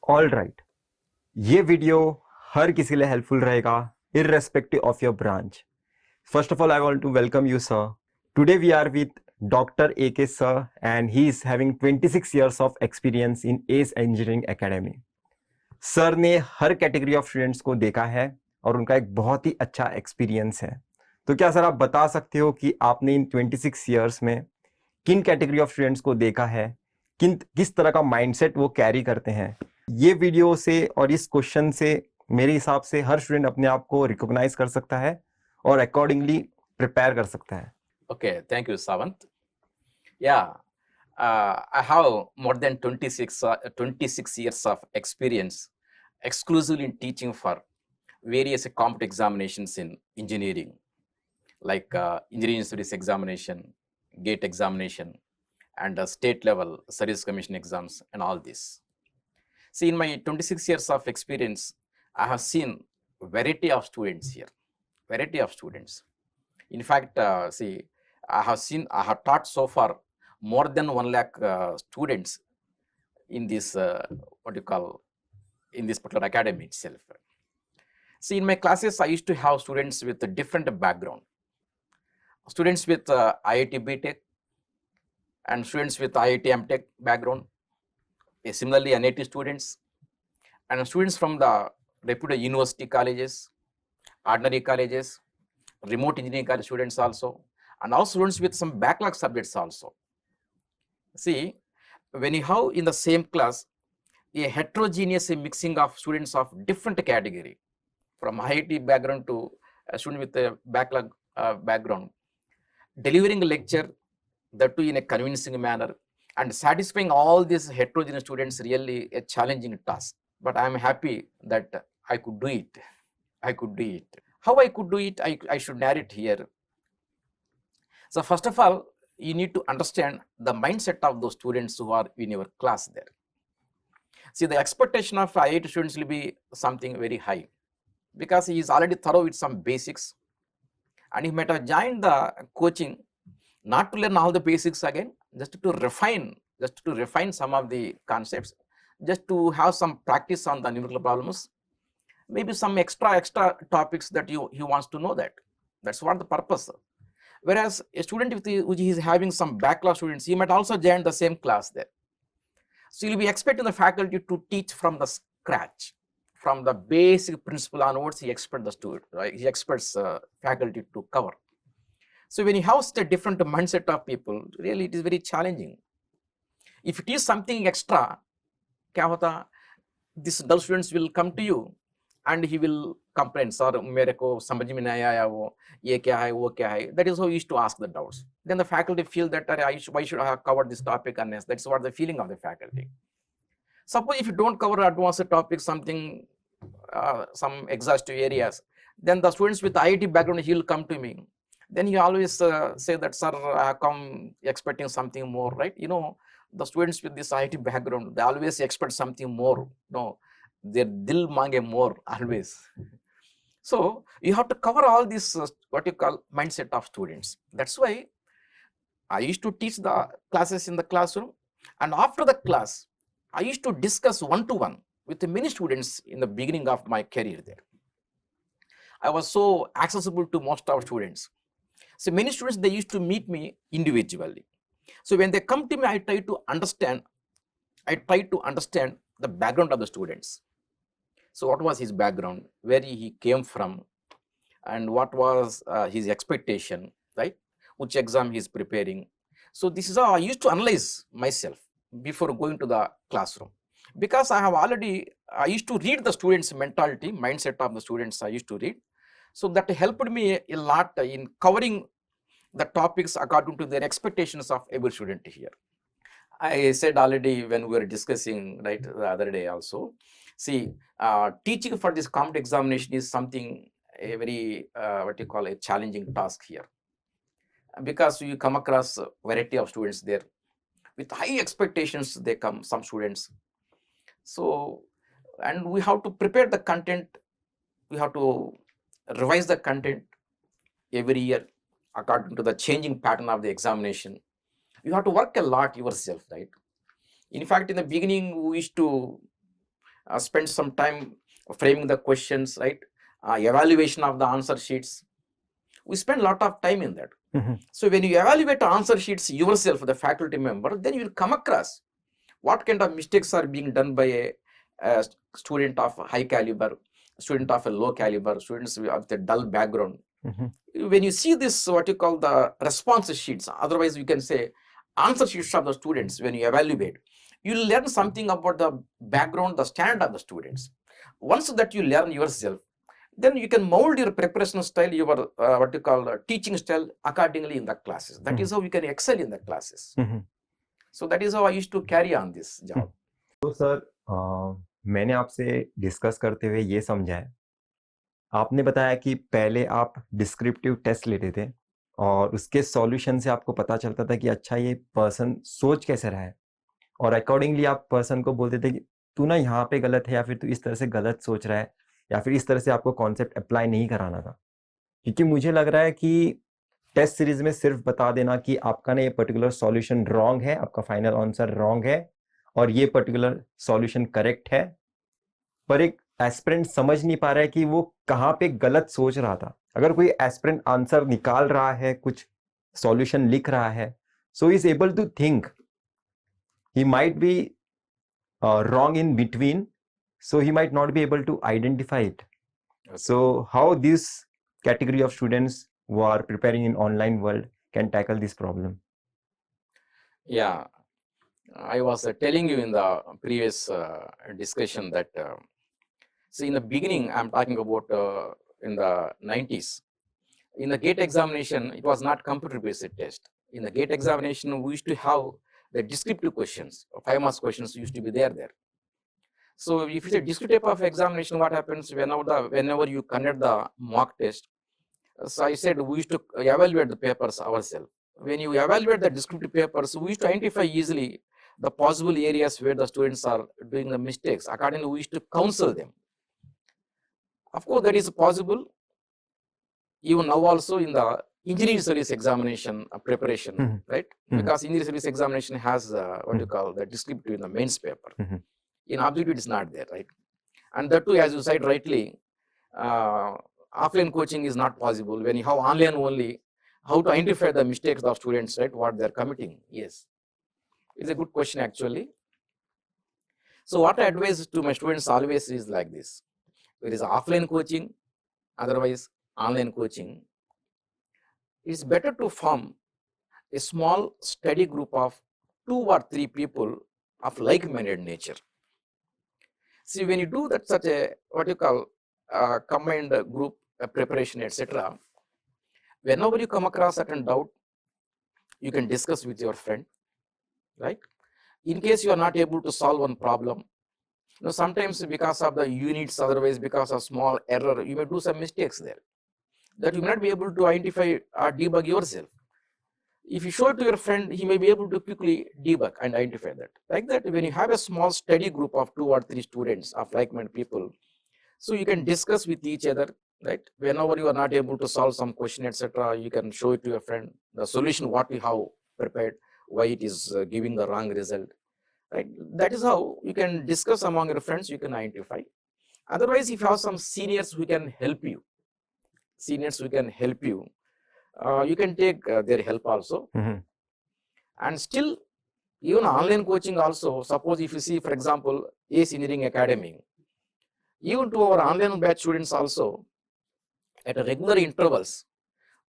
All right, ये video हर किसी के लिए हेल्पफुल रहेगा irrespective of your branch. First of all, I want to welcome you, sir. Today we are with Dr. AK sir, and he is having 26 years of experience in ACE Engineering Academy. Sir ने हर category of students को देखा है और उनका एक बहुत ही अच्छा experience है. तो क्या सर आप बता सकते हो कि आपने इन 26 इयर्स में किन कैटेगरी ऑफ स्टूडेंट्स को देखा है, किस तरह का माइंडसेट वो कैरी करते हैं? ये वीडियो से और इस क्वेश्चन से मेरे हिसाब से हर स्टूडेंट अपने आप को रिकॉग्नाइज कर सकता है और अकॉर्डिंगली प्रिपेयर कर सकता है. Okay, thank you, Savant. Yeah, I have more than 26 years of experience exclusively in teaching for various competitive examinations in engineering, like engineering studies examination, GATE examination, and state level service commission exams and all this. See, in my 26 years of experience, I have seen variety of students here, variety of students. In fact, I have taught so far more than 1 lakh students in this, in this particular academy itself. See, in my classes, I used to have students with a different background. Students with IIT BTech and students with IIT MTech background. Similarly, NIT students and students from the reputed university colleges, ordinary colleges, remote engineering college students also, and also students with some backlog subjects also. See, when you have in the same class a heterogeneous mixing of students of different category, from IIT background to a student with a backlog background, delivering a lecture, that too in a convincing manner, and satisfying all these heterogeneous students, really a challenging task. But I am happy that I could do it. I could do it. How I could do it, I should narrate here. So first of all, you need to understand the mindset of those students who are in your class there. See, the expectation of IIT students will be something very high because he is already thorough with some basics, and he might have joined the coaching not to learn all the basics again, just to refine some of the concepts, just to have some practice on the numerical problems, maybe some extra topics that he wants to know that. That's what the purpose. Whereas a student which is having some backlog students, he might also join the same class there. So you'll be expecting the faculty to teach from the scratch, from the basic principle onwards. He expects the student, right? He expects faculty to cover. So when you have such a different mindset of people, really it is very challenging. If it is something extra, क्या होता, these dull students will come to you and he will complain, sir, मेरे को समझ में नहीं आया वो, ये क्या है, वो क्या है. That is how you used to ask the doubts. Then the faculty feel that why should I have covered this topic unless? That's what the feeling of the faculty. Suppose if you don't cover advanced topics, something, some exhaustive areas, then the students with IIT background, he will come to me. Then he always say that, sir, I come expecting something more, right? You know, the students with this IIT background, they always expect something more. No, their dil mange more always. So you have to cover all this what you call mindset of students. That's why I used to teach the classes in the classroom, and after the class, I used to discuss one-to-one with many students in the beginning of my career there. I was so accessible to most of students. So many students, they used to meet me individually. So when they come to me, I try to understand the background of the students. So what was his background, where he came from, and what was his expectation, right? Which exam he is preparing. So this is how I used to analyze myself before going to the classroom. Because I used to read the students' mentality, mindset of the students I used to read. So that helped me a lot in covering the topics according to their expectations of every student here. I said already when we were discussing, right, the other day also, see, teaching for this competitive examination is something a very, a challenging task here. Because you come across a variety of students there. With high expectations, they come, some students. So, and we have to prepare the content, we have to revise the content every year according to the changing pattern of the examination. You have to work a lot yourself, right? In fact, in the beginning, we used to spend some time framing the questions, right? Evaluation of the answer sheets. We spend a lot of time in that. Mhm. So when you evaluate answer sheets yourself, the faculty member, then you will come across what kind of mistakes are being done by a student of high caliber, student of a low caliber, students of the dull background. Mhm. When you see this, what you call the response sheets, otherwise you can say answer sheets of the students, when you evaluate, you will learn something about the background, the standard of the students. Once that you learn yourself, then you can mold your preparation style, your what you call teaching style accordingly in the classes. That is how you can excel in the classes. Mhm. So that is how I used to carry on this job. तो sir मैंने आपसे discuss करते हुए ये समझा है, आपने बताया कि पहले आप डिस्क्रिप्टिव टेस्ट लेते थे और उसके सॉल्यूशन से आपको पता चलता था कि अच्छा ये पर्सन सोच कैसे रहा है, और अकॉर्डिंगली आप पर्सन को बोलते थे कि तू ना यहाँ पे गलत है, या फिर तू इस तरह से गलत सोच रहा है, या फिर इस तरह से आपको कॉन्सेप्ट अप्लाई नहीं कराना था। क्योंकि मुझे लग रहा है कि टेस्ट सीरीज में सिर्फ बता देना कि आपका ना ये पर्टिकुलर सॉल्यूशन रॉन्ग है, आपका फाइनल आंसर रॉन्ग है और ये पर्टिकुलर सॉल्यूशन करेक्ट है, पर एक एस्पिरेंट समझ नहीं पा रहा है कि वो कहाँ पे गलत सोच रहा था। अगर कोई एस्पिरेंट आंसर निकाल रहा है, कुछ सॉल्यूशन लिख रहा है, so is able to think, he might be wrong in between, so he might not be able to identify it. Okay. So how this category of students who are preparing in online world can tackle this problem? Yeah, I was telling you in the previous discussion that see, in the beginning, I'm talking about in the 90s. In the GATE examination, it was not computer-based test. In the GATE examination, we used to have the descriptive questions, 5 marks questions used to be there. So if it's a descriptive type of examination, what happens whenever you conduct the mock test? So I said we used to evaluate the papers ourselves. When you evaluate the descriptive papers, we used to identify easily the possible areas where the students are doing the mistakes. Accordingly, we used to counsel them. Of course, that is possible even now also in the engineering service examination preparation, right? Because engineering service examination has what you call the descriptive in the mains paper. In objective, it is not there, right? And that too, as you said rightly, offline coaching is not possible. When you have online only, how to identify the mistakes of students, right? What they are committing? Yes, it's a good question actually. So what I advise to my students always is like this: there is offline coaching, otherwise online coaching. It's better to form a small study group of 2 or 3 people of like-minded nature. See, when you do that, such a what you call combined group preparation, etc., whenever you come across certain doubt, you can discuss with your friend, right? In case you are not able to solve one problem, sometimes because of the units, otherwise because of small error, you may do some mistakes there that you may not be able to identify or debug yourself. If you show it to your friend, he may be able to quickly debug and identify that. Like that, when you have a small study group of 2 or 3 students of like-minded people, so you can discuss with each other, right? Whenever you are not able to solve some question, etc., you can show it to your friend, the solution, what we have prepared, why it is giving the wrong result, right? That is how you can discuss among your friends, you can identify. Otherwise, if you have some seniors who can help you, you can take their help also. And still, even online coaching also, suppose if you see, for example, ACE Engineering Academy, even to our online batch students also, at regular intervals,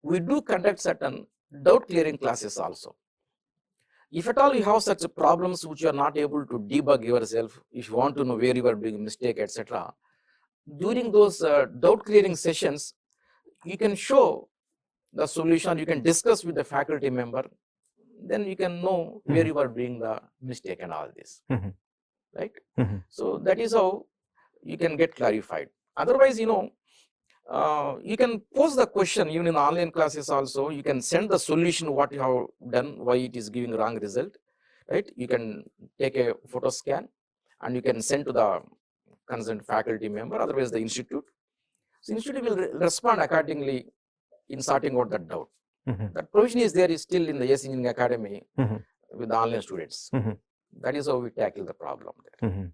we do conduct certain doubt clearing classes also. If at all you have such problems which you are not able to debug yourself, if you want to know where you are doing mistake, etc., during those doubt clearing sessions, you can show the solution, you can discuss with the faculty member, then you can know where you are doing the mistake and all this, right? So that is how you can get clarified. Otherwise, you can pose the question even in the online classes also. You can send the solution, what you have done, why it is giving wrong result, right? You can take a photo scan and you can send to the concerned faculty member, otherwise the institute. So institute will respond accordingly in sorting out that doubt. That provision is there, is still in the ACE Engineering Academy with the online students. That is how we tackle the problem there.